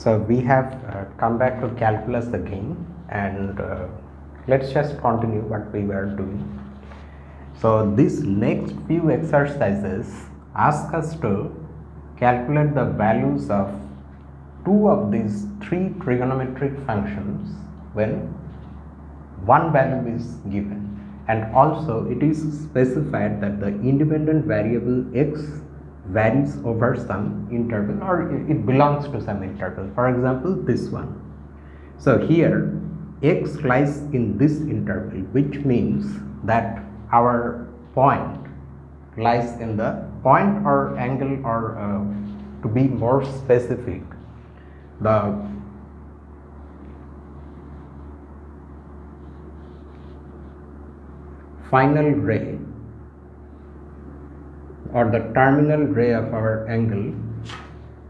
So we have come back to calculus again, and let's just continue what we were doing. So these next few exercises ask us to calculate the values of two of these three trigonometric functions when one value is given, and also it is specified that the independent variable x varies over some interval, or it belongs to some interval. For example, this one. So here x lies in this interval, which means that our point lies in the point or angle, or to be more specific, the final ray or the terminal ray of our angle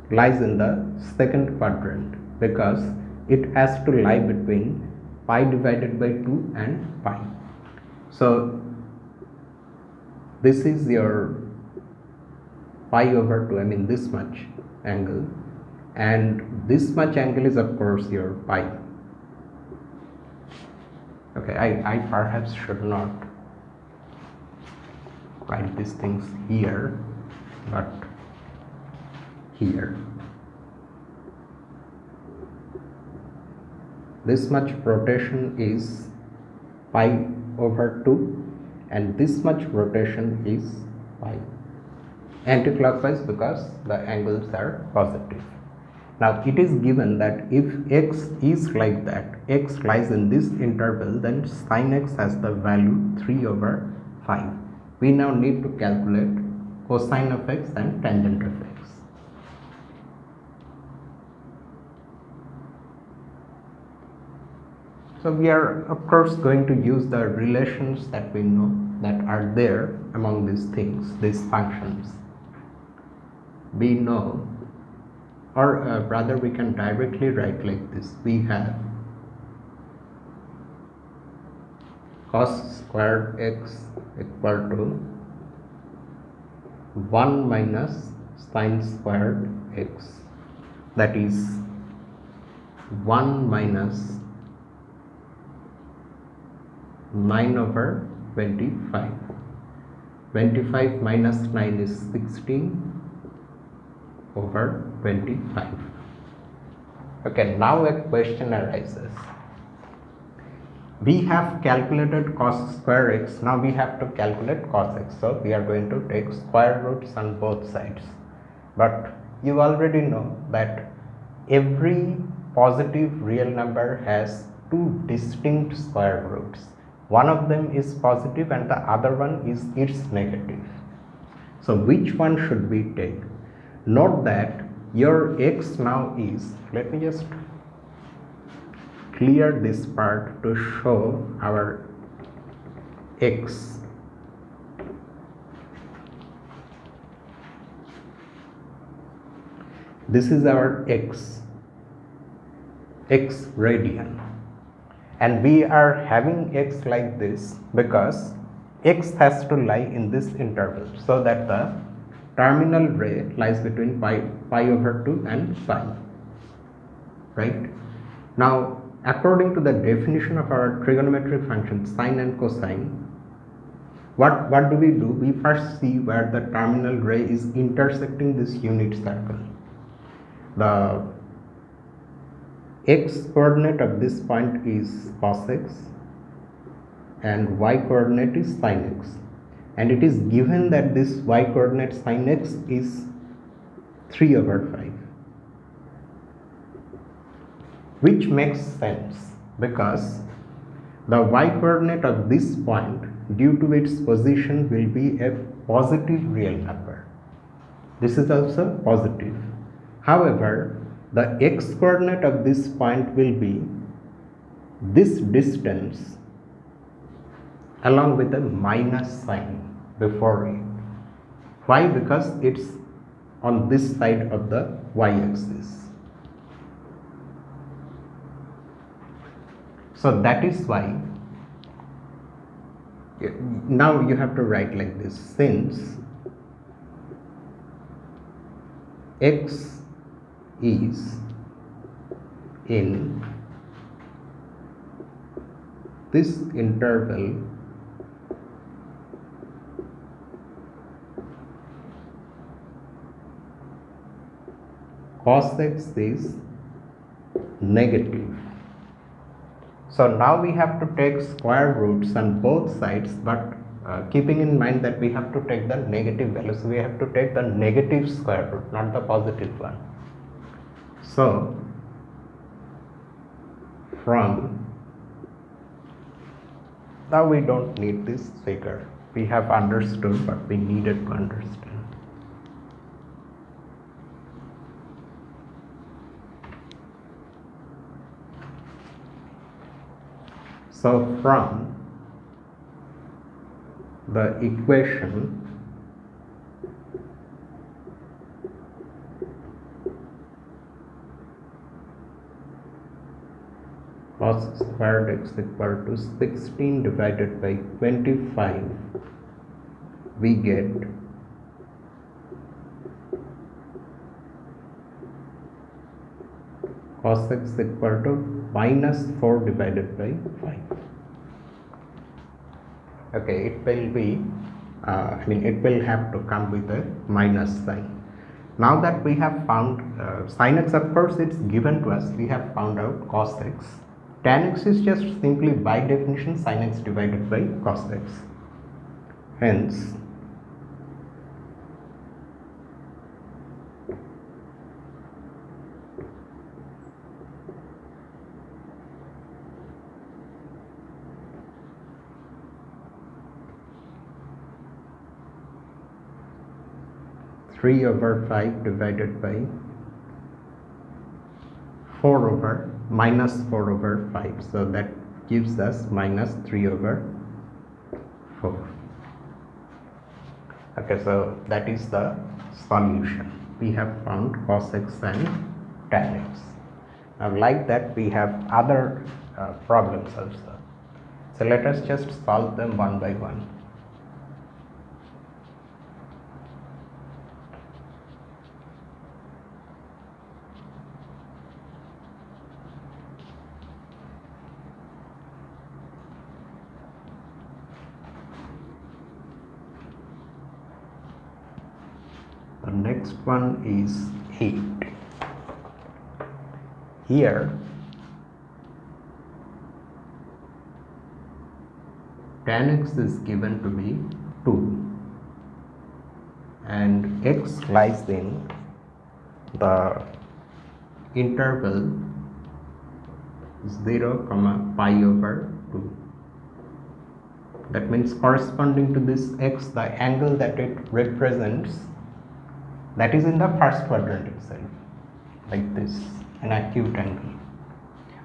lies in the second quadrant, because it has to lie between pi divided by 2 and pi. So this is your pi over 2, I mean this much angle, and this much angle is of course your pi. Okay, I perhaps should not write these things here, but here. This much rotation is pi over 2, and this much rotation is pi anti-clockwise, because the angles are positive. Now it is given that if x is like that, x lies in this interval, then sin x has the value 3 over 5. We now need to calculate cosine of x and tangent of x. So we are of course going to use the relations that we know that are there among these things, these functions. We know, or rather we can directly write like this. We have cos squared x equal to 1 minus sin squared x, that is 1 minus 9 over 25. 25 minus 9 is 16 over 25. Okay, now a question arises. We have calculated cos square x, now we have to calculate cos x. So we are going to take square roots on both sides. But you already know that every positive real number has two distinct square roots. One of them is positive and the other one is its negative. So which one should we take? Note that your x now is, let me just clear this part to show our x. This is our x radian, and we are having x like this because x has to lie in this interval, so that the terminal ray lies between pi over 2 and pi, right? Now according to the definition of our trigonometric functions sine and cosine, what do? We first see where the terminal ray is intersecting this unit circle. The x coordinate of this point is cos x and y coordinate is sin x, and it is given that this y coordinate sin x is 3 over 5, which makes sense because the y coordinate of this point, due to its position, will be a positive real number. This is also positive. However, the x coordinate of this point will be this distance along with a minus sign before it. Why? Because it's on this side of the y-axis. So that is why now you have to write like this: since x is in this interval cos x is negative. So now we have to take square roots on both sides, but keeping in mind that we have to take the negative value, so we have to take the negative square root, not the positive one. So from now we don't need this figure, we have understood what we needed to understand. So from the equation cos squared x equal to 16 divided by 25, we get cos x equal to minus 4 divided by 5. Okay, it will be it will have to come with a minus sign. Now that we have found sin x, of course it's given to us, we have found out cos x. Tan x is just simply by definition sin x divided by cos x. Hence (3 over 5 divided by 4 over minus 4 over 5), so that gives us minus 3 over 4. Okay, so that is the solution. We have found cos x and tan x. Now like that we have other problems also. So let us just solve them one by one. The next one is 8. Here tan x is given to be 2 and x lies in the interval 0, pi over 2. That means corresponding to this x, the angle that it represents, that is in the first quadrant itself, like this, an acute angle.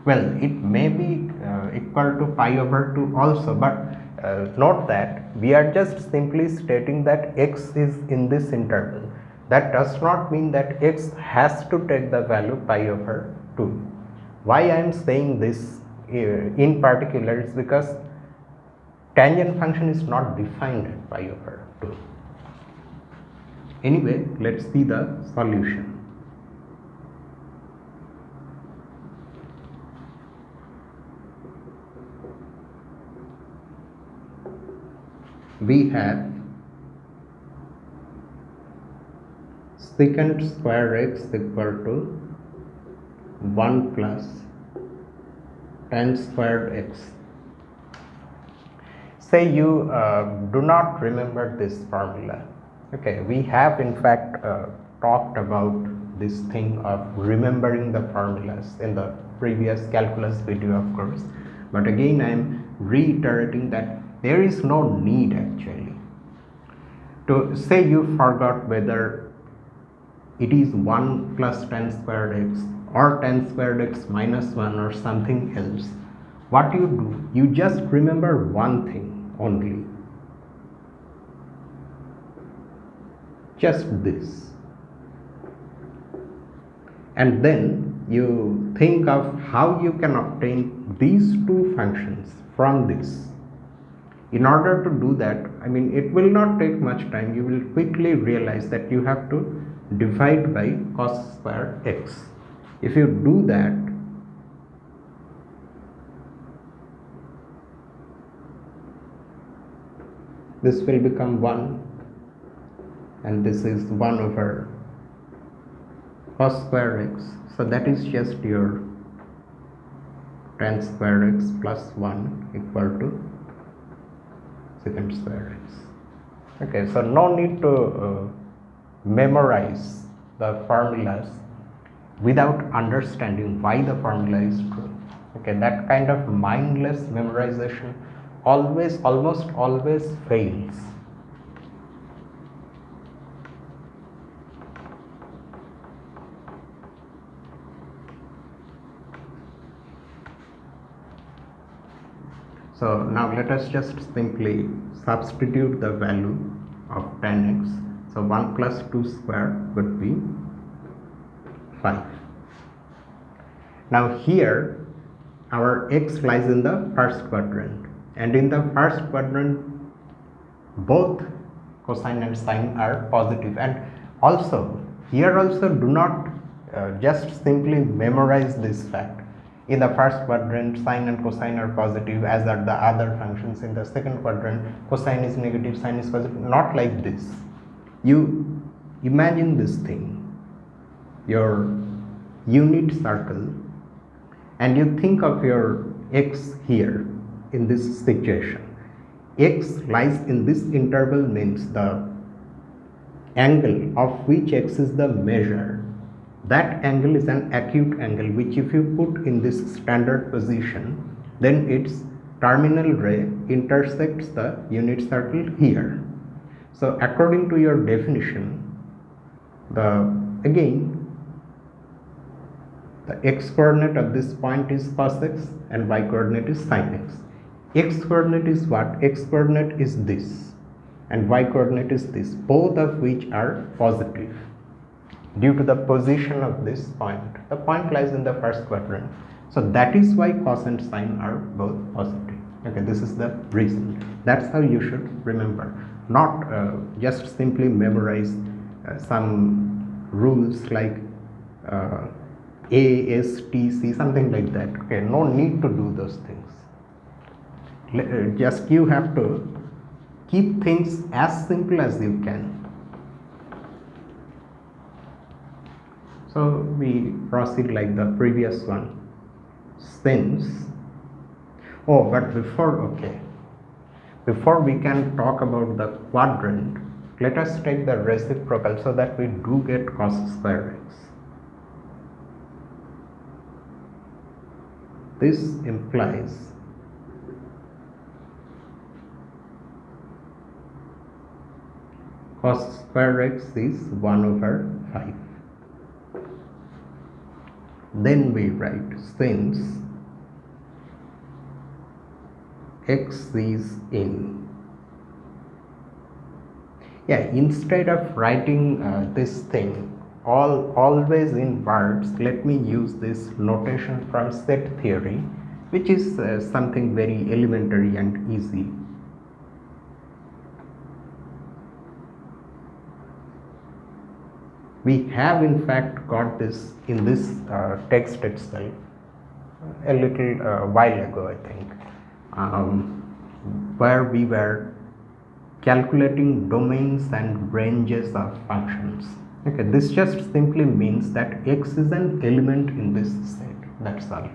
Well, it may be equal to pi over 2 also, but note that we are just simply stating that x is in this interval. That does not mean that x has to take the value pi over 2. Why I am saying this in particular is because tangent function is not defined at pi over 2. Anyway, let's see the solution. We have secant square x equal to 1 plus tan squared x. Say you do not remember this formula. Okay, we have in fact talked about this thing of remembering the formulas in the previous calculus video, of course, but again I am reiterating that there is no need actually to say you forgot whether it is 1 plus tan squared x or tan squared x minus 1 or something else. What you do, you just remember one thing only, just this, and then you think of how you can obtain these two functions from this. In order to do that, it will not take much time. You will quickly realize that you have to divide by cos square x. If you do that, this will become 1, and this is 1 over cos square x. So that is just your tan square x plus 1 equal to secant square x. Okay, so no need to memorize the formulas without understanding why the formula is true. Okay, that kind of mindless memorization almost always fails. So now let us just simply substitute the value of tan x. So 1 plus 2 square would be 5. Now here our x lies in the first quadrant, and in the first quadrant both cosine and sine are positive. And also here also do not just simply memorize this fact. In the first quadrant sine and cosine are positive, as are the other functions. In the second quadrant cosine is negative, sine is positive. Not like this. You imagine this thing, your unit circle, and you think of your x here in this situation. X lies in this interval means the angle of which x is the measure. That angle is an acute angle, which if you put in this standard position, then its terminal ray intersects the unit circle here. So according to your definition, again the x coordinate of this point is cos x and y coordinate is sin x. X coordinate is what? X coordinate is this, and y coordinate is this, both of which are positive due to the position of this point. The point lies in the first quadrant, so that is why cos and sine are both positive. Okay, this is the reason. That's how you should remember, not just simply memorize some rules like A, S, T, C, something like that. Okay, no need to do those things. Just you have to keep things as simple as you can. So we proceed like the previous one. Since, but before we can talk about the quadrant, let us take the reciprocal so that we do get cos square x. This implies cos square x is 1 over 5. Then we write since x is in. Instead of writing this thing always in words, let me use this notation from set theory, which is something very elementary and easy. We have in fact got this in this text itself a little while ago, I think, where we were calculating domains and ranges of functions. Okay, this just simply means that x is an element in this set, that's all.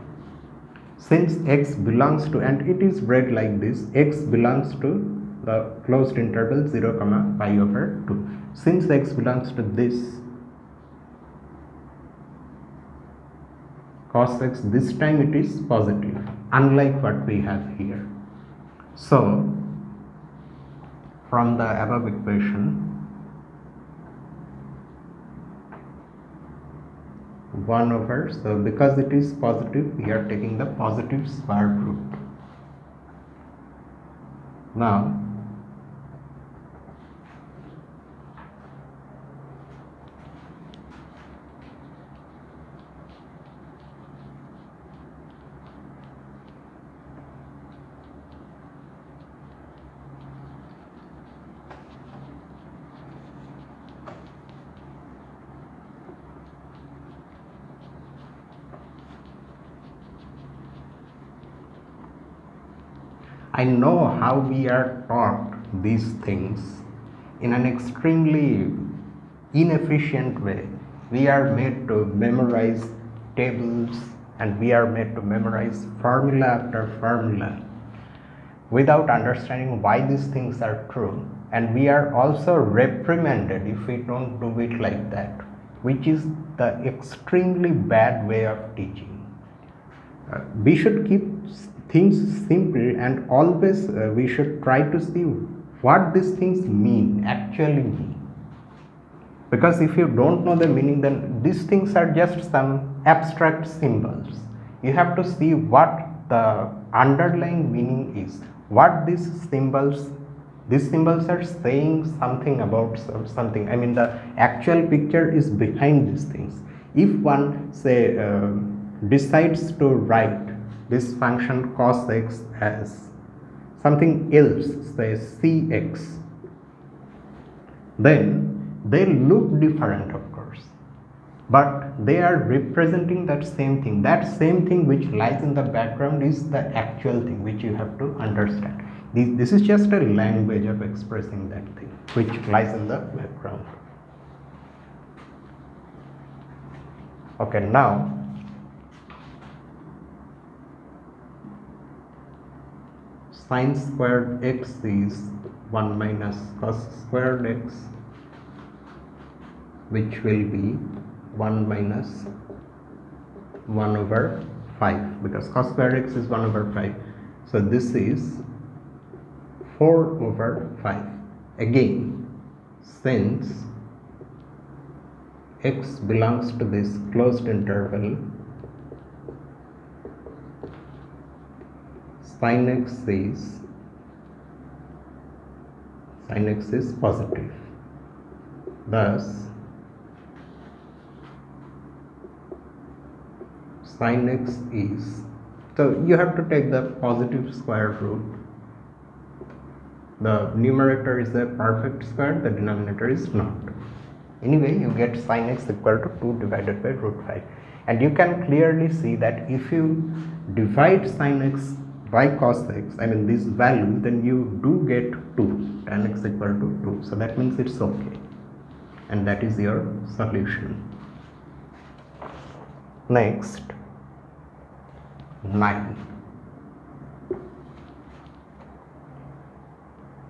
Since x belongs to, and it is read like this, x belongs to the closed interval 0, pi over 2. Since x belongs to this, cos x, this time it is positive, unlike what we have here. So from the above equation, 1 over, so because it is positive, we are taking the positive square root. Now I know how we are taught these things in an extremely inefficient way. We are made to memorize tables and we are made to memorize formula after formula without understanding why these things are true, and we are also reprimanded if we don't do it like that, which is the extremely bad way of teaching. We should keep things simple and always we should try to see what these things actually mean, because if you don't know the meaning, then these things are just some abstract symbols. You have to see what the underlying meaning is, what these symbols are saying something about something. I mean, the actual picture is behind these things. If one say decides to write this function cos x as something else, say cx, then they look different, of course, but they are representing that same thing. That same thing which lies in the background is the actual thing which you have to understand. This is just a language of expressing that thing which lies in the background. Okay, now sin squared x is 1 minus cos squared x, which will be 1 minus 1 over 5, because cos squared x is 1 over 5. So this is 4 over 5. Again, since x belongs to this closed interval, sin x is positive. Thus, sin x is, so you have to take the positive square root. The numerator is a perfect square, the denominator is not. Anyway, you get sin x equal to 2 divided by root 5. And you can clearly see that if you divide sin x by cos x, I mean this value, then you do get 2, tan x equal to 2. So that means it's okay. And that is your solution. Next, 9.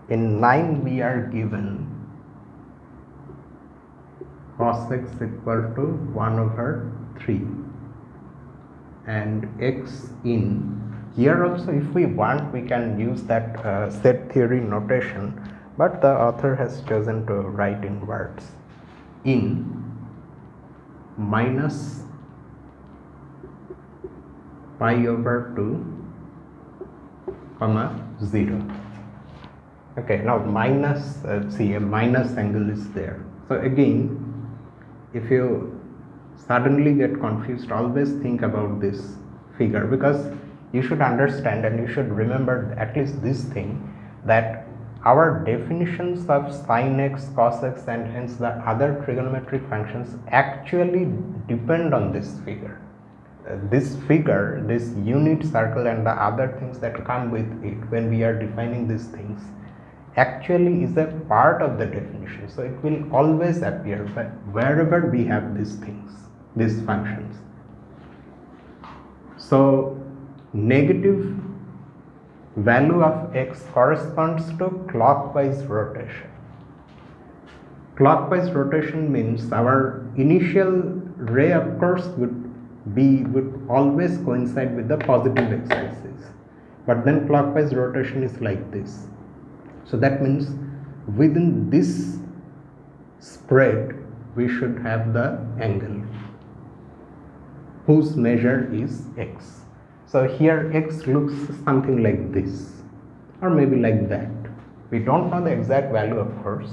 In 9 we are given cos x equal to 1 over 3 and x in, here also if we want we can use that set theory notation, but the author has chosen to write in words, in minus pi over 2 comma 0. Okay, now minus, see, a minus angle is there. So again, if you suddenly get confused, always think about this figure, because you should understand and you should remember at least this thing, that our definitions of sin x, cos x and hence the other trigonometric functions actually depend on this figure. This figure, this unit circle and the other things that come with it when we are defining these things actually is a part of the definition. So it will always appear wherever we have these things, these functions. So negative value of x corresponds to clockwise rotation. Clockwise rotation means our initial ray, of course, would always coincide with the positive x-axis, but then clockwise rotation is like this. So that means within this spread we should have the angle whose measure is x. So here x looks something like this or maybe like that. We don't know the exact value, of course,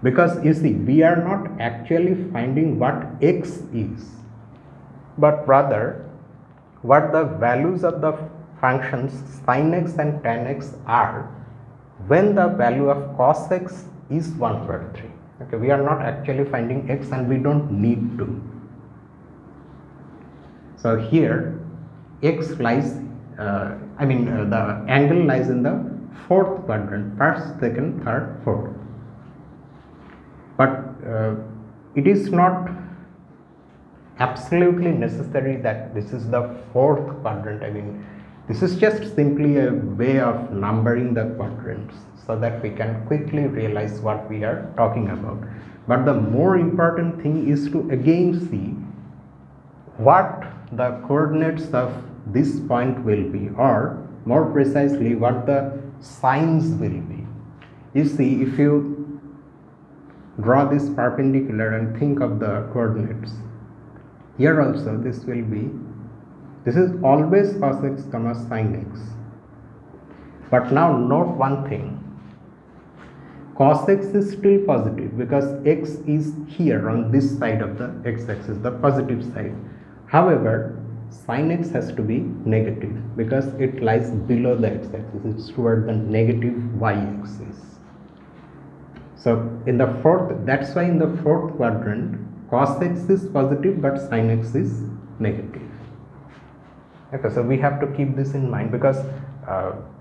because you see we are not actually finding what x is, but rather what the values of the functions sin x and tan x are when the value of cos x is 1 over 3. Okay, we are not actually finding x and we don't need to. So here x lies, the angle lies in the fourth quadrant, first, second, third, fourth. But it is not absolutely necessary that this is the fourth quadrant. I mean, this is just simply a way of numbering the quadrants so that we can quickly realize what we are talking about. But the more important thing is to again see what the coordinates of this point will be, or more precisely what the signs will be. You see, if you draw this perpendicular and think of the coordinates, here also this will be, this is always cos x comma sin x. But now note one thing, cos x is still positive because x is here on this side of the x-axis, the positive side. However, sin x has to be negative because it lies below the x-axis, it's toward the negative y-axis. So in the fourth, that's why in the fourth quadrant cos x is positive but sin x is negative. Okay, so we have to keep this in mind because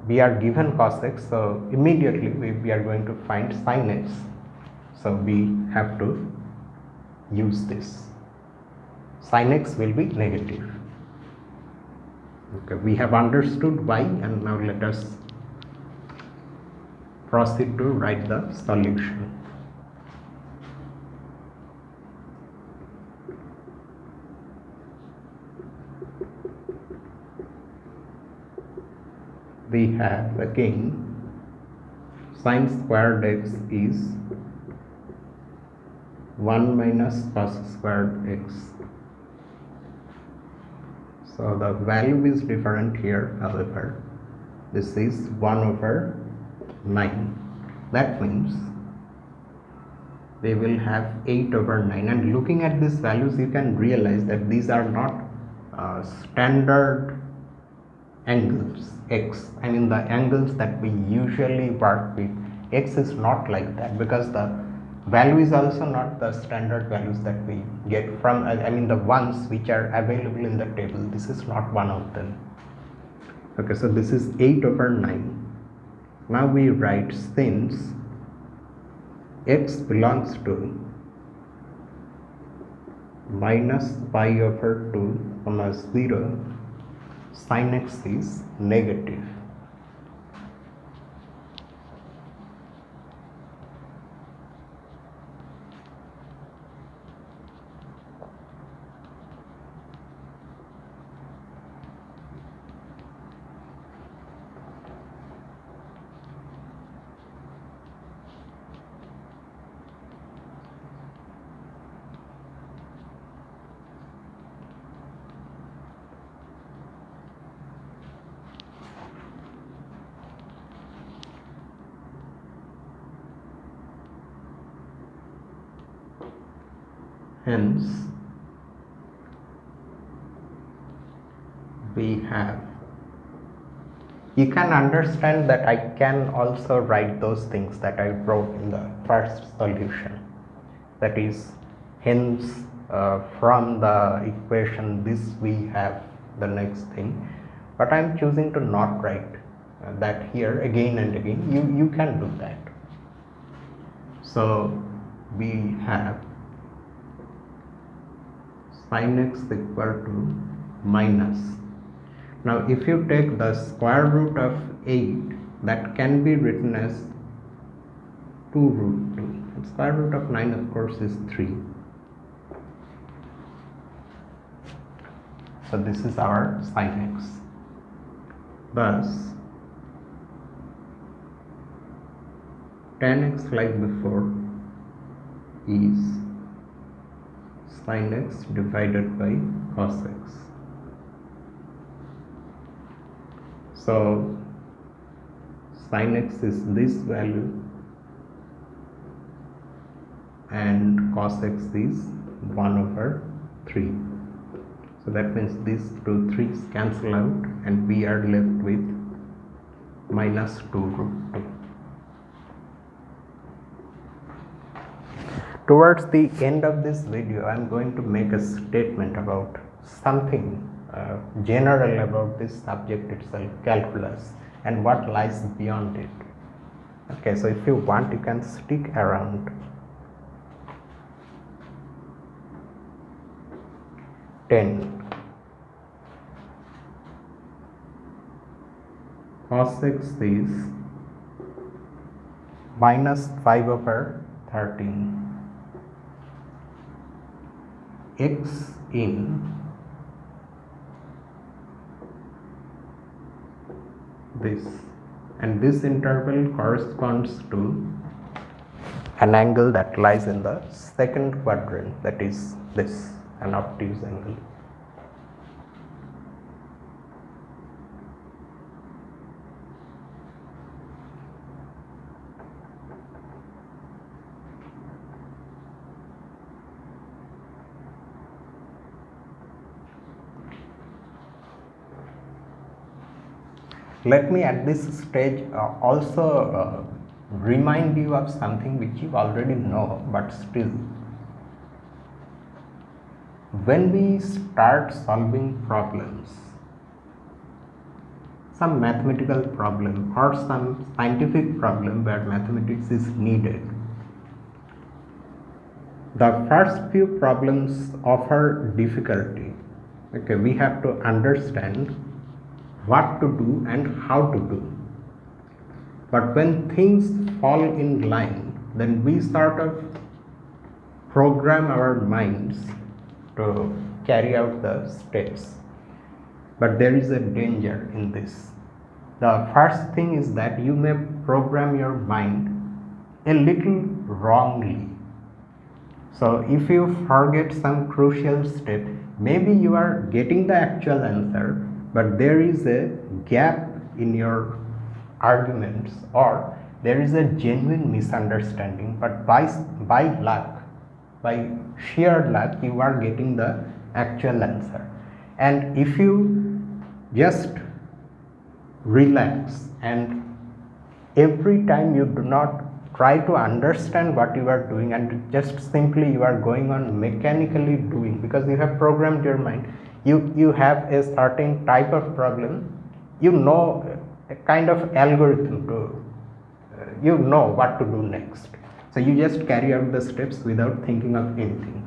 we are given cos x, so immediately we are going to find sin x, so we have to use this. Sin x will be negative. Okay, we have understood why, and now let us proceed to write the solution. We have again sin squared x is 1 minus cos squared x. So the value is different here, however, this is 1 over 9. That means we will have 8 over 9, and looking at these values you can realize that these are not standard angles x. I mean the angles that we usually work with. X is not like that because the value is also not the standard values that we get from, I mean the ones which are available in the table. This is not one of them. Okay, so this is 8 over 9. Now we write, since x belongs to minus pi over 2 comma 0, sin x is negative. Hence, we have, you can understand that I can also write those things that I wrote in the first solution. That is, hence from the equation this we have the next thing, but I am choosing to not write that here again and again. You can do that. So we have sin x equal to minus. Now if you take the square root of 8, that can be written as 2 root 2. And square root of 9 of course is 3. So this is our sin x. Thus tan x, like before, is sin x divided by cos x. So sin x is this value and cos x is 1 over 3. So that means these two 3's cancel out and we are left with minus 2 root 2. Towards the end of this video, I am going to make a statement about something general about this subject itself, calculus, and what lies beyond it. Okay, so if you want, you can stick around. 10 cos x is minus 5 over 13 x in this, and this interval corresponds to an angle that lies in the second quadrant, that is this, an obtuse angle. Let me at this stage also remind you of something which you already know, but still, when we start solving problems, some mathematical problem or some scientific problem where mathematics is needed, the first few problems offer difficulty. Okay, we have to understand what to do and how to do. But when things fall in line, then we sort of program our minds to carry out the steps. But there is a danger in this. The first thing is that you may program your mind a little wrongly. So if you forget some crucial step, maybe you are getting the actual answer, but there is a gap in your arguments, or there is a genuine misunderstanding, but by luck, by sheer luck, you are getting the actual answer. And if you just relax and every time you do not try to understand what you are doing and just simply you are going on mechanically doing, because you have programmed your mind, you have a certain type of problem, you know a kind of algorithm to you know what to do next, so you just carry out the steps without thinking of anything.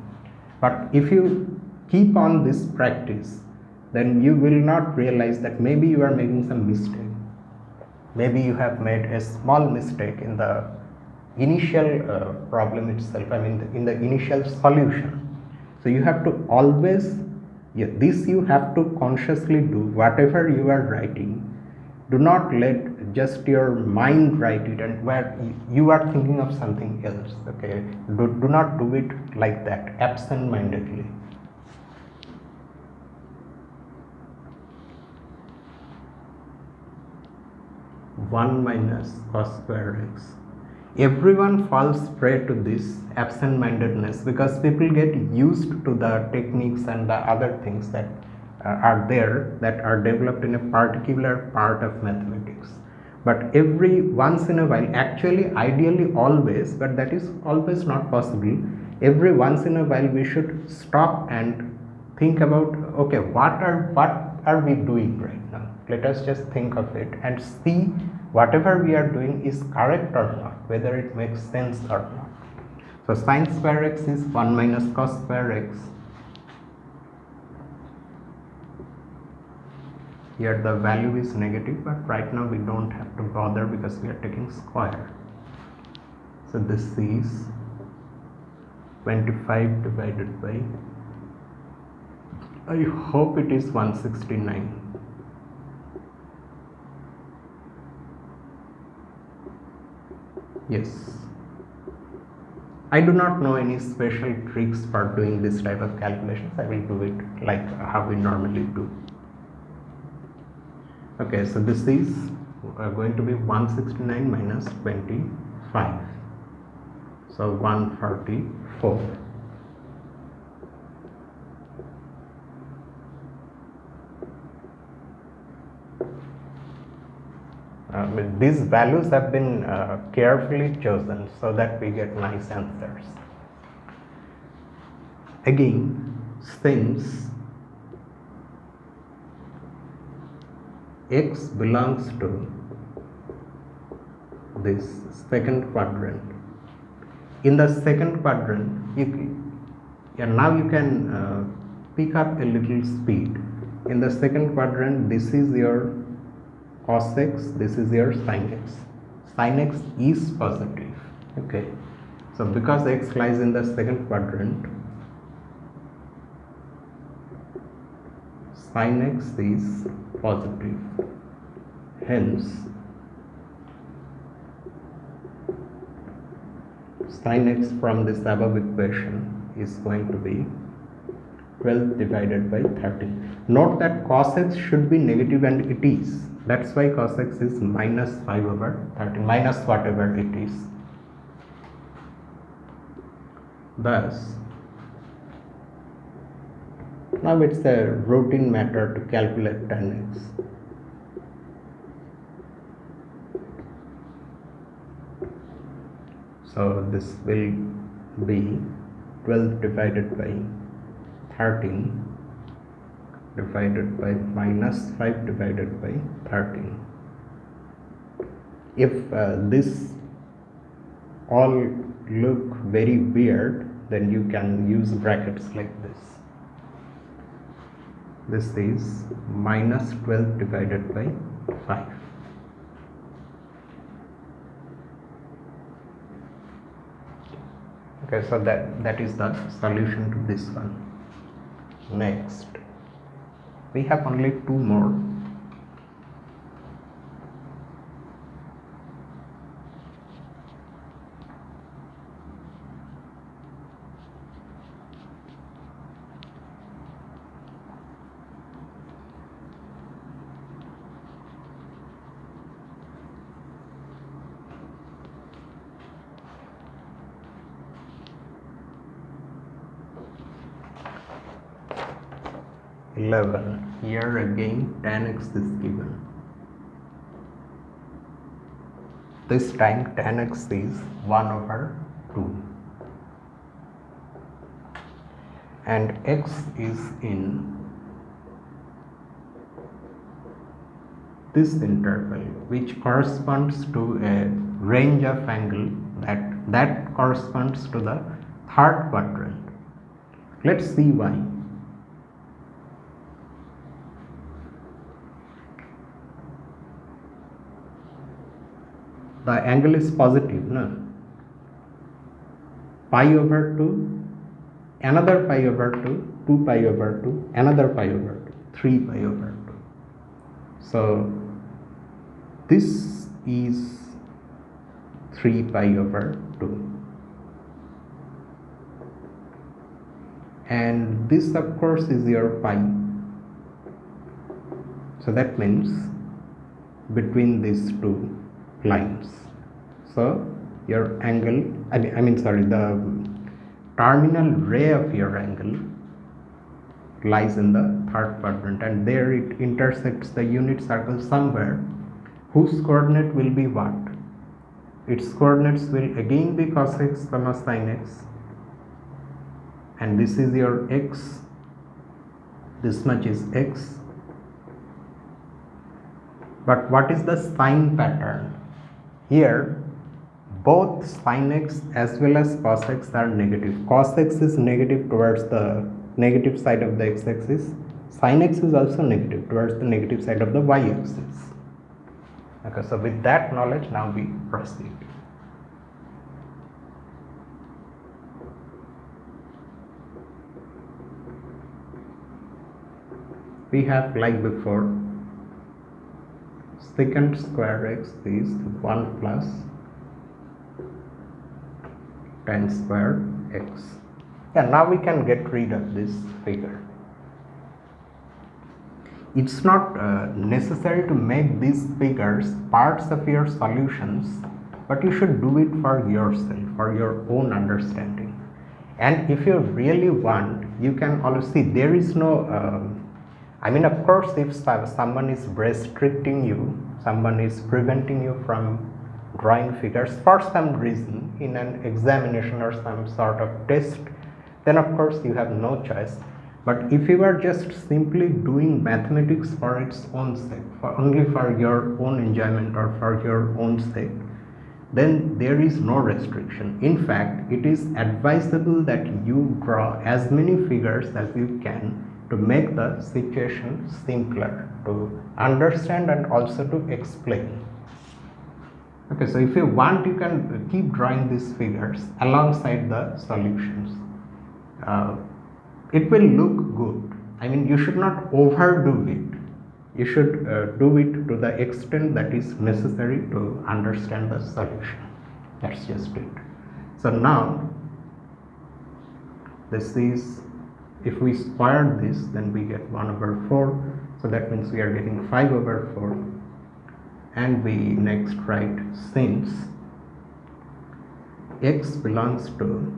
But if you keep on this practice, then you will not realize that maybe you are making some mistake. Maybe you have made a small mistake in the initial problem itself, I mean in the initial solution. So you have to always, this you have to consciously do. Whatever you are writing, do not let just your mind write it and where you are thinking of something else. Okay, do not do it like that, absent-mindedly. One minus cos square x. Everyone falls prey to this absent-mindedness because people get used to the techniques and the other things that are there, that are developed in a particular part of mathematics. But every once in a while, actually ideally always, but that is always not possible, every once in a while we should stop and think about, okay, what are we doing right now? Let us just think of it and see whatever we are doing is correct or not, whether it makes sense or not. So sin square x is 1 minus cos square x. Here the value is negative, but right now we don't have to bother because we are taking square. So this is 25 divided by, I hope it is 169. Yes. I do not know any special tricks for doing this type of calculations. I will do it like how we normally do. Okay, so this is going to be 169 minus 25. So 144. These values have been carefully chosen so that we get nice answers. Again, since x belongs to this second quadrant. In the second quadrant, now you can pick up a little speed. In the second quadrant, this is your cos x, this is your sin x. Sin x is positive. Okay, so because x lies in the second quadrant, sin x is positive. Hence, sin x from this above equation is going to be 12 divided by 13. Note that cos x should be negative, and it is. That's why cos x is minus 5 over 13, minus whatever it is. Thus, now it's a routine matter to calculate tan x. So this will be 12 divided by 13 divided by minus 5 divided by 13. If this all look very weird, then you can use brackets like this. This is minus 12 divided by 5. Okay, so that is the solution to this one. Next, we have only two more. Here again tan x is given. This time tan x is 1 over 2 and x is in this interval, which corresponds to a range of angle that corresponds to the third quadrant. Let's see why. The angle is positive, no? Pi over 2, another pi over 2, 2 pi over 2, another pi over 2, 3 pi over 2. So this is 3 pi over 2. And this of course is your pi. So that means between these two lines. So your angle, the terminal ray of your angle lies in the third quadrant, and there it intersects the unit circle somewhere, whose coordinate will be what? Its coordinates will again be cos x comma sin x, and this is your x, this much is x. But what is the sign pattern? Here both sin x as well as cos x are negative. Cos x is negative towards the negative side of the x-axis. Sin x is also negative towards the negative side of the y-axis. Okay, so with that knowledge, now we proceed. We have, like before, secant square x is 1 plus tan square x. Yeah, now we can get rid of this figure. It's not necessary to make these figures parts of your solutions, but you should do it for yourself, for your own understanding. And if you really want, you can also see there is no of course, if someone is restricting you, someone is preventing you from drawing figures for some reason in an examination or some sort of test, then of course you have no choice. But if you are just simply doing mathematics for its own sake, only for your own enjoyment or for your own sake, then there is no restriction. In fact, it is advisable that you draw as many figures as you can to make the situation simpler to understand and also to explain. Okay, so if you want, you can keep drawing these figures alongside the solutions. It will look good. I mean, you should not overdo it. You should do it to the extent that is necessary to understand the solution. That's just it. So now, this is, if we square this, then we get 1 over 4. So that means we are getting 5 over 4. And we next write, since x belongs to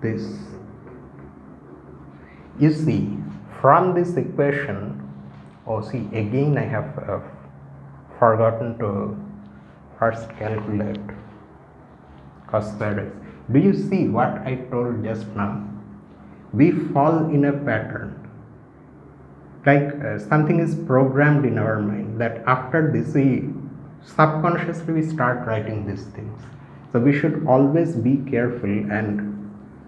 this, you see from this equation, see again I have forgotten to first calculate cos square x. Do you see what I told just now? We fall in a pattern, like something is programmed in our mind that after this we subconsciously we start writing these things. So we should always be careful and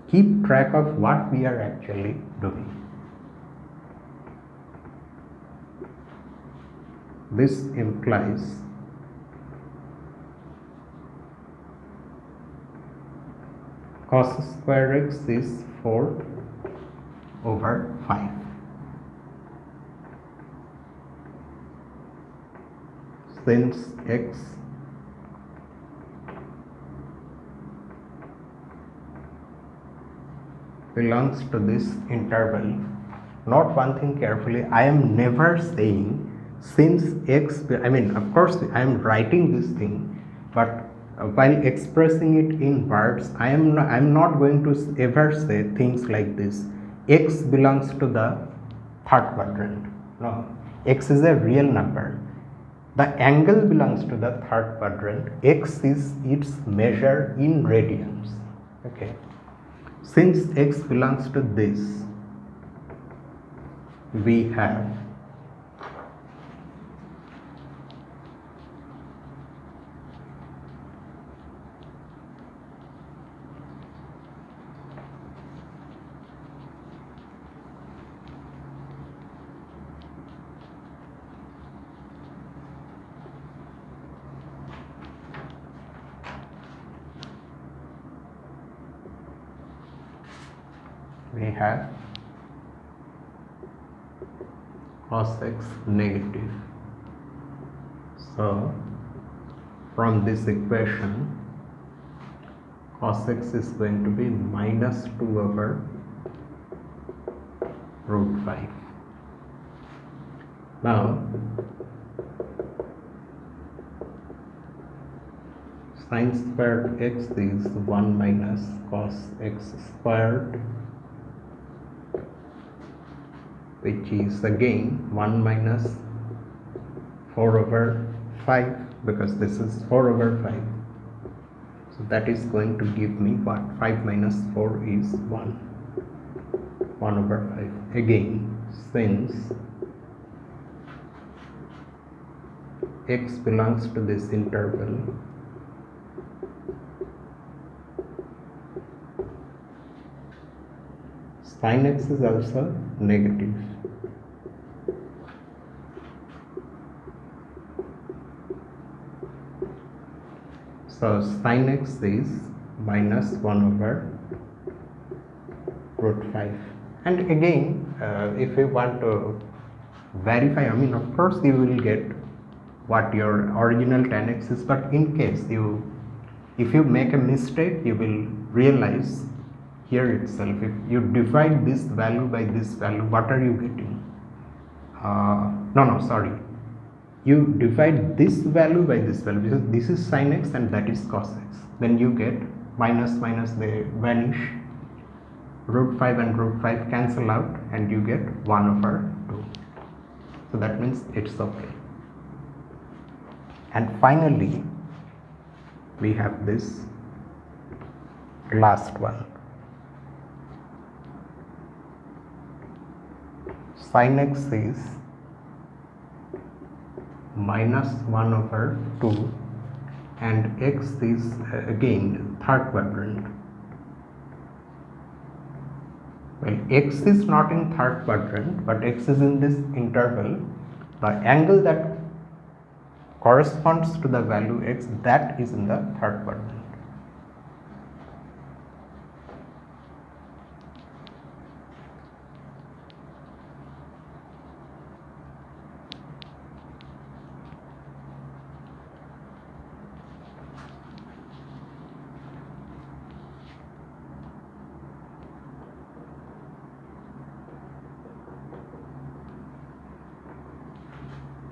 keep track of what we are actually doing. This implies cos square x is 4 over 5. Since x belongs to this interval, note one thing carefully, I am never saying since x, I mean of course I am writing this thing, but while expressing it in words, I am not going to ever say things like this, x belongs to the third quadrant. No, x is a real number. The angle belongs to the third quadrant. X is its measure in radians. Okay. Since x belongs to this, we have cos x negative. So from this equation, cos x is going to be minus 2 over root 5. Now sin squared x is 1 minus cos x squared, which is again 1 minus 4 over 5, because this is 4 over 5. So that is going to give me what? 5 minus 4 is 1 over 5. Again, since x belongs to this interval, sin x is also negative. So sin x is minus 1 over root 5. And again, if you want to verify, I mean of course you will get what your original tan x is, but in case if you make a mistake, you will realize here itself, if you divide this value by this value, what are you getting? You divide this value by this value, because this is sin x and that is cos x. Then you get minus, they vanish, root 5 and root 5 cancel out, and you get 1 over 2. So that means it's okay. And finally, we have this last one. Sin x is minus 1 over 2, and x is again third quadrant. Well, x is not in third quadrant, but x is in this interval. The angle that corresponds to the value x, that is in the third quadrant.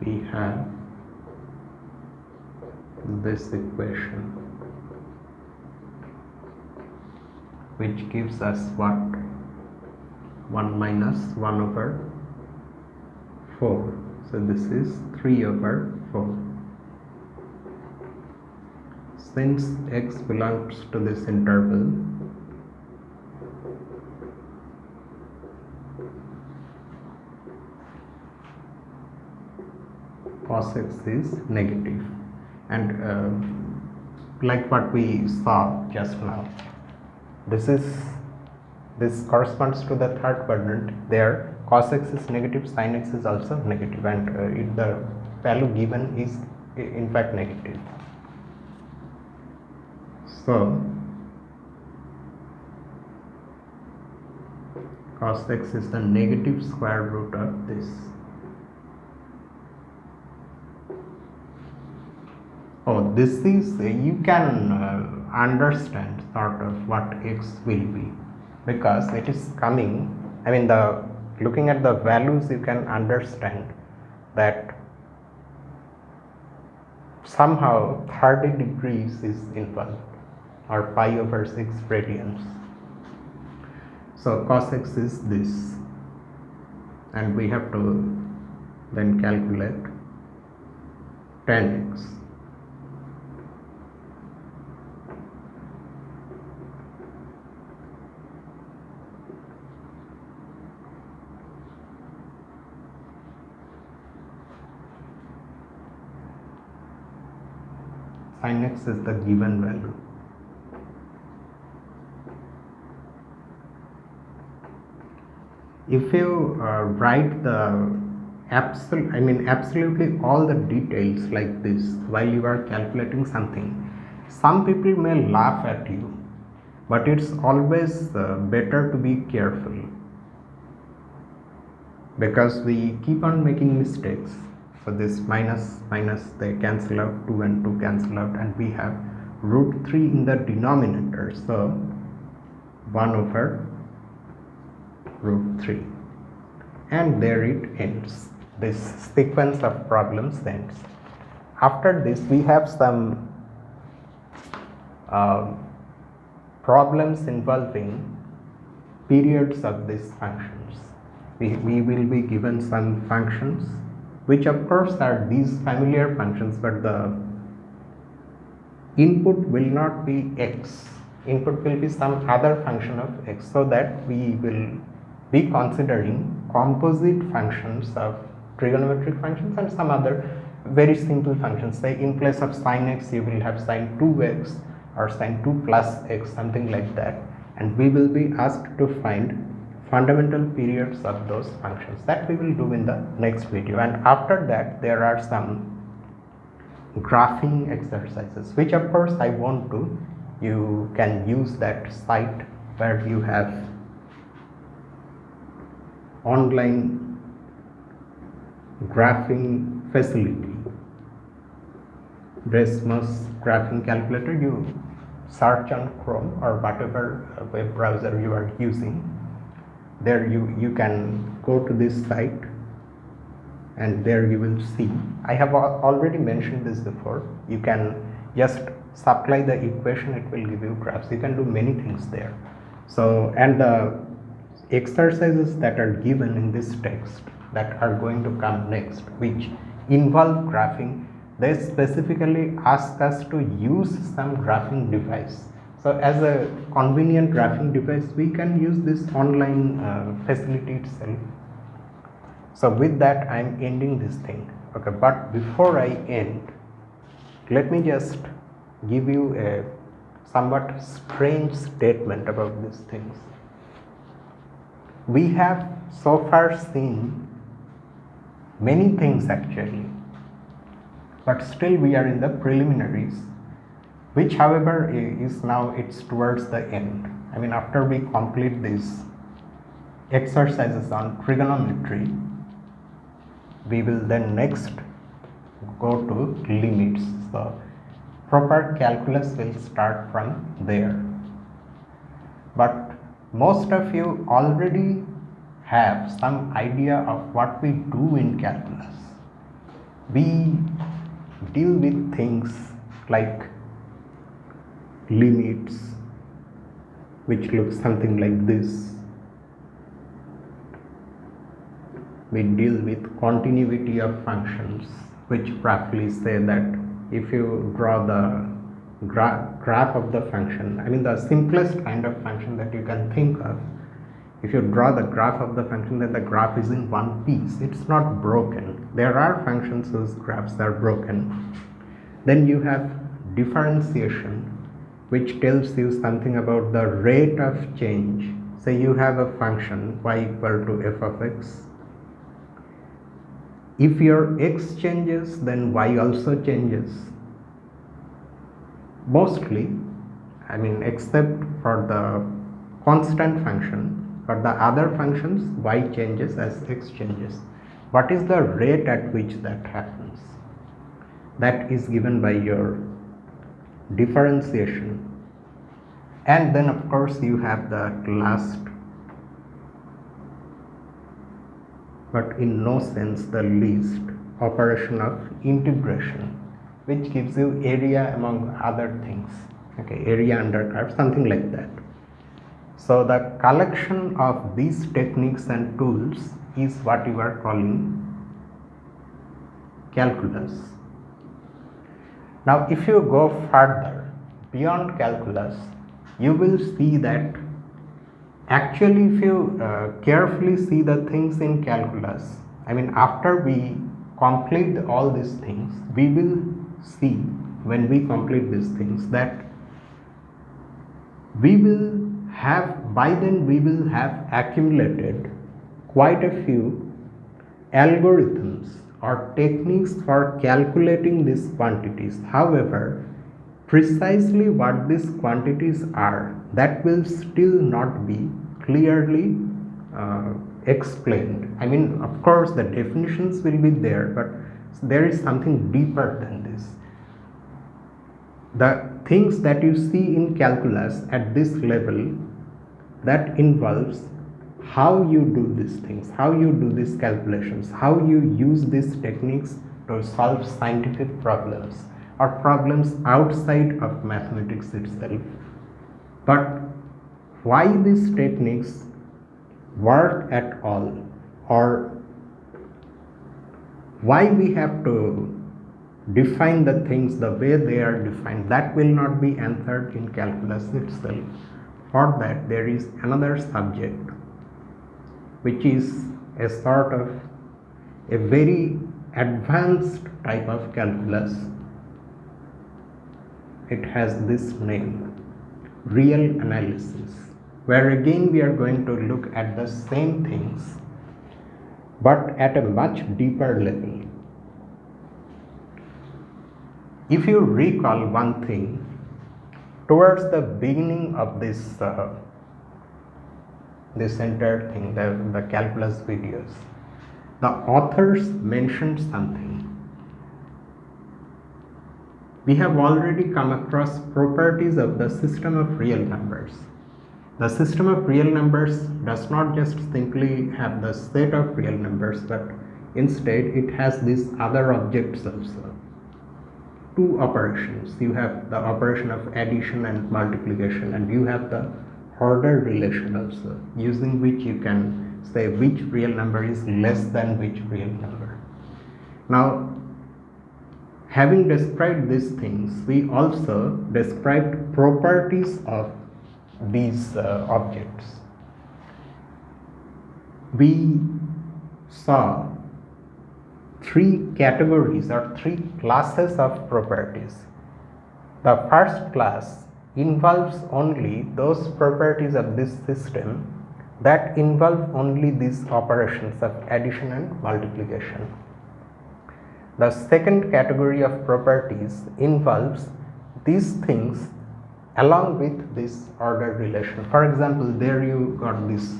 We have this equation which gives us what? 1 minus 1 over 4. So this is 3 over 4. Since x belongs to this interval, cos x is negative, and like what we saw just now, this corresponds to the third quadrant. There cos x is negative, sin x is also negative, and the value given is in fact negative. So cos x is the negative square root of this. Oh, this is, you can understand sort of what x will be, because it is coming, I mean, looking at the values, you can understand that somehow 30 degrees is involved, or pi over 6 radians. So cos x is this, and we have to then calculate tan x. Sin x is the given value. If you write the absolutely all the details like this while you are calculating something, some people may laugh at you, but it's always better to be careful, because we keep on making mistakes. So this minus they cancel out, 2 and 2 cancel out, and we have root 3 in the denominator, so 1 over root 3, and there it ends. This sequence of problems ends. After this we have some problems involving periods of these functions. We will be given some functions which of course are these familiar functions, but the input will not be x, input will be some other function of x, so that we will be considering composite functions of trigonometric functions and some other very simple functions. Say in place of sin x you will have sin 2x or sin 2 plus x, something like that, and we will be asked to find fundamental periods of those functions. That we will do in the next video, and after that there are some graphing exercises, which of course I won't do. You can use that site where you have online graphing facility, Desmos graphing calculator. You search on Chrome or whatever web browser you are using. There you can go to this site, and there you will see, I have already mentioned this before, you can just supply the equation, it will give you graphs. You can do many things there. So, and the exercises that are given in this text that are going to come next, which involve graphing, they specifically ask us to use some graphing device. So as a convenient graphing device, we can use this online facility itself. So with that, I am ending this thing. Okay, but before I end, let me just give you a somewhat strange statement about these things. We have so far seen many things actually, but still we are in the preliminaries, which however is now it's towards the end. I mean, after we complete these exercises on trigonometry, we will then next go to limits. So proper calculus will start from there. But most of you already have some idea of what we do in calculus. We deal with things like limits, which looks something like this. We deal with continuity of functions, which roughly say that if you draw the graph of the function, I mean the simplest kind of function that you can think of, if you draw the graph of the function, then the graph is in one piece, it's not broken. There are functions whose graphs are broken. Then you have differentiation, which tells you something about the rate of change. Say you have a function y equal to f of x. If your x changes, then y also changes. Mostly, I mean, except for the constant function, for the other functions, y changes as x changes. What is the rate at which that happens? That is given by your differentiation. And then of course you have the last, but in no sense the least, operation of integration, which gives you area among other things. Okay, area under curve, something like that. So the collection of these techniques and tools is what you are calling calculus. Now if you go further beyond calculus, you will see that actually if you carefully see the things in calculus, I mean after we complete all these things, we will see when we complete these things that we will have, by then we will have accumulated quite a few algorithms or techniques for calculating these quantities. However, precisely what these quantities are, that will still not be clearly explained. I mean, of course the definitions will be there, but there is something deeper than this. The things that you see in calculus at this level, that involves how you do these things, how you do these calculations, how you use these techniques to solve scientific problems or problems outside of mathematics itself. But why these techniques work at all, or why we have to define the things the way they are defined, that will not be answered in calculus itself. For that there is another subject, which is a sort of a very advanced type of calculus. It has this name, real analysis, where again we are going to look at the same things but at a much deeper level. If you recall one thing, towards the beginning of this entire thing, the calculus videos, the authors mentioned something. We have already come across properties of the system of real numbers. The system of real numbers does not just simply have the set of real numbers, but instead it has these other objects also. Two operations. You have the operation of addition and multiplication, and you have the order relation also, using which you can say which real number is less than which real number. Now, having described these things, we also described properties of these objects. We saw three categories or three classes of properties. The first class involves only those properties of this system that involve only these operations of addition and multiplication. The second category of properties involves these things along with this order relation. For example, there you got this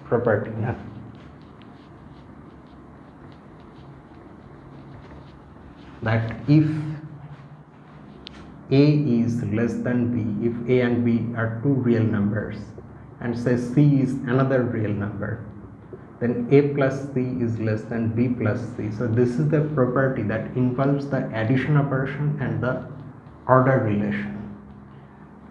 property. That if A is less than B, if A and B are two real numbers, and say C is another real number, then A plus C is less than B plus C. So this is the property that involves the addition operation and the order relation.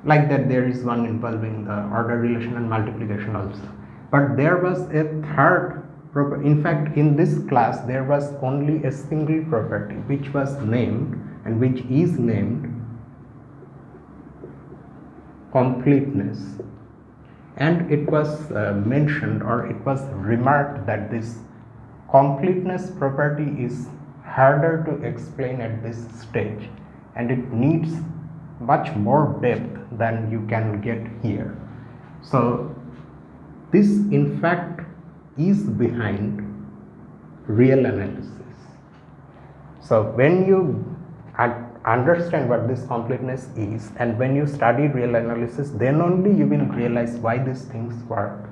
Like that, there is one involving the order relation and multiplication also. But there was a third property. In fact, in this class there was only a single property which was named and which is named completeness, and it was mentioned or it was remarked that this completeness property is harder to explain at this stage and it needs much more depth than you can get here. So this in fact is behind real analysis. So when you understand what this completeness is and when you study real analysis, then only you will realize why these things work.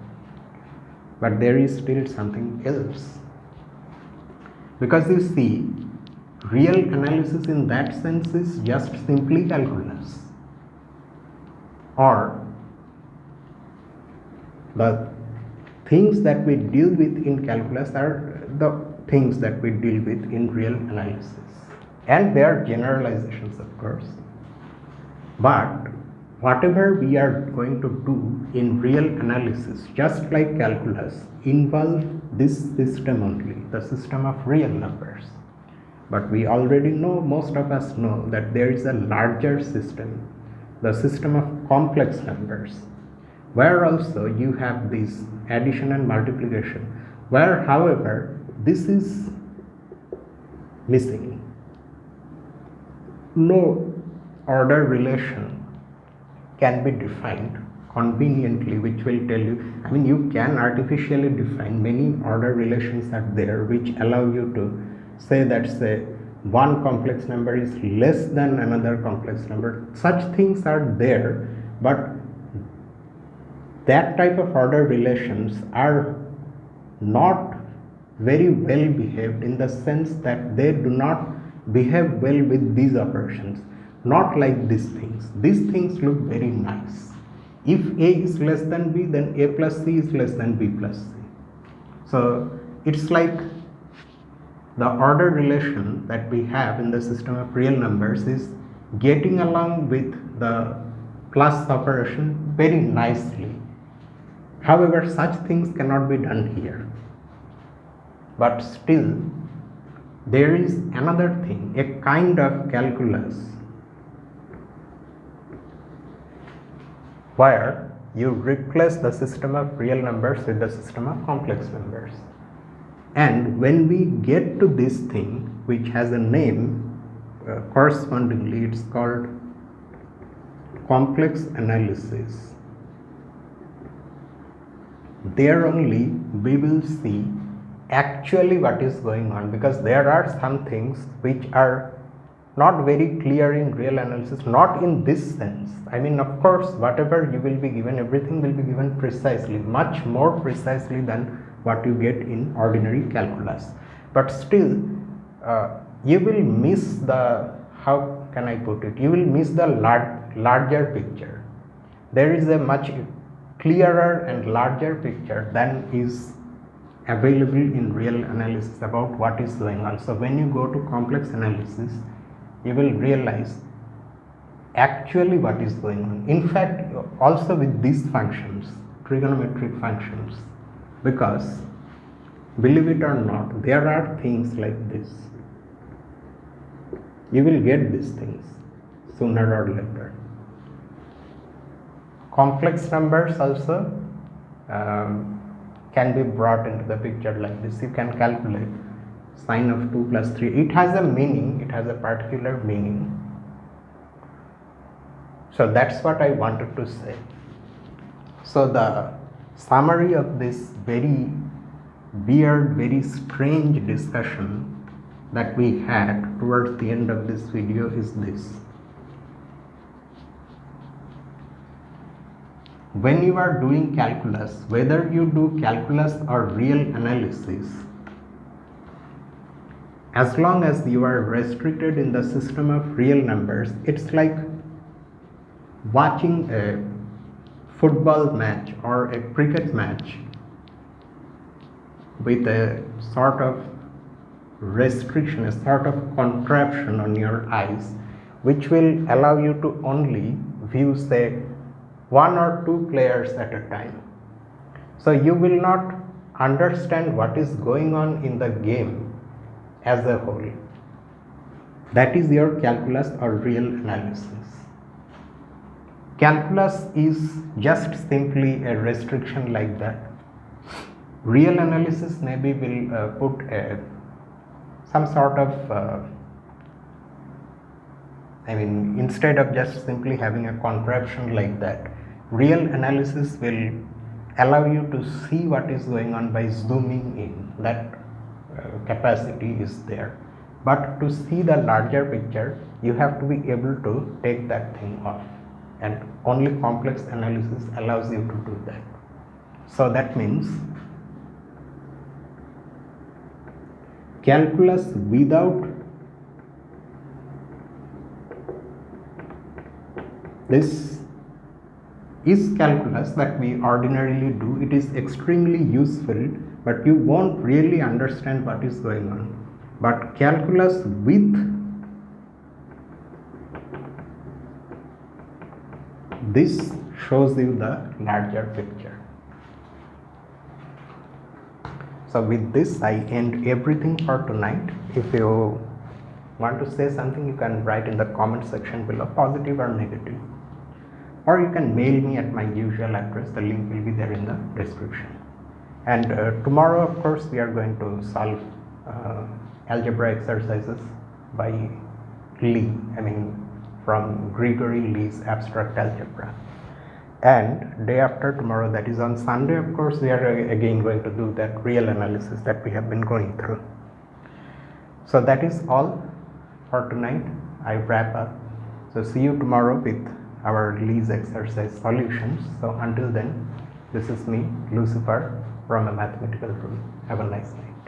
But there is still something else, because you see, real analysis in that sense is just simply calculus, or the things that we deal with in calculus are the things that we deal with in real analysis, and they are generalizations, of course. But whatever we are going to do in real analysis, just like calculus, involve this system only, the system of real numbers. But we already know, most of us know, that there is a larger system, the system of complex numbers, where also you have this addition and multiplication, where however this is missing. No order relation can be defined conveniently, which will tell you, I mean, you can artificially define many order relations are there which allow you to say that, say, one complex number is less than another complex number. Such things are there, but that type of order relations are not very well behaved, in the sense that they do not behave well with these operations, not like these things. These things look very nice. If A is less than B, then A plus C is less than B plus C. So it's like the order relation that we have in the system of real numbers is getting along with the plus operation very nicely. However, such things cannot be done here. But still, there is another thing, a kind of calculus where you replace the system of real numbers with the system of complex numbers. And when we get to this thing, which has a name correspondingly, it's called complex analysis. There only we will see actually what is going on, because there are some things which are not very clear in real analysis, not in this sense. I mean, of course, whatever you will be given, everything will be given precisely, much more precisely than what you get in ordinary calculus. But still, you will miss the, how can I put it, you will miss the larger picture. There is a much clearer and larger picture than is available in real analysis about what is going on. So when you go to complex analysis, you will realize actually what is going on. In fact, also with these functions, trigonometric functions, because believe it or not, there are things like this. You will get these things sooner or later. Complex numbers also can be brought into the picture like this. You can calculate sine of 2 plus 3. It has a meaning, it has a particular meaning. So that's what I wanted to say. So the summary of this very weird, very strange discussion that we had towards the end of this video is this. When you are doing calculus, whether you do calculus or real analysis, as long as you are restricted in the system of real numbers, it's like watching a football match or a cricket match with a sort of restriction, a sort of contraption on your eyes, which will allow you to only view, say, 1 or 2 players at a time. So you will not understand what is going on in the game as a whole. That is your calculus or real analysis. Calculus is just simply a restriction like that. Real analysis maybe will put some sort of instead of just simply having a contraption like that, real analysis will allow you to see what is going on by zooming in. That capacity is there. But to see the larger picture, you have to be able to take that thing off, and only complex analysis allows you to do that. So that means calculus without this is calculus that we ordinarily do. It is extremely useful, but you won't really understand what is going on. But calculus with this shows you the larger picture. So with this I end everything for tonight. If you want to say something, you can write in the comment section below, positive or negative, or you can mail me at my usual address. The link will be there in the description. And tomorrow, of course, we are going to solve algebra exercises by Lee, from Gregory Lee's Abstract Algebra. And day after tomorrow, that is on Sunday, of course, we are again going to do that real analysis that we have been going through. So that is all for tonight. I wrap up. So see you tomorrow with our Lee's exercise solutions. So until then, this is me, Lucifer, from a mathematical room. Have a nice night.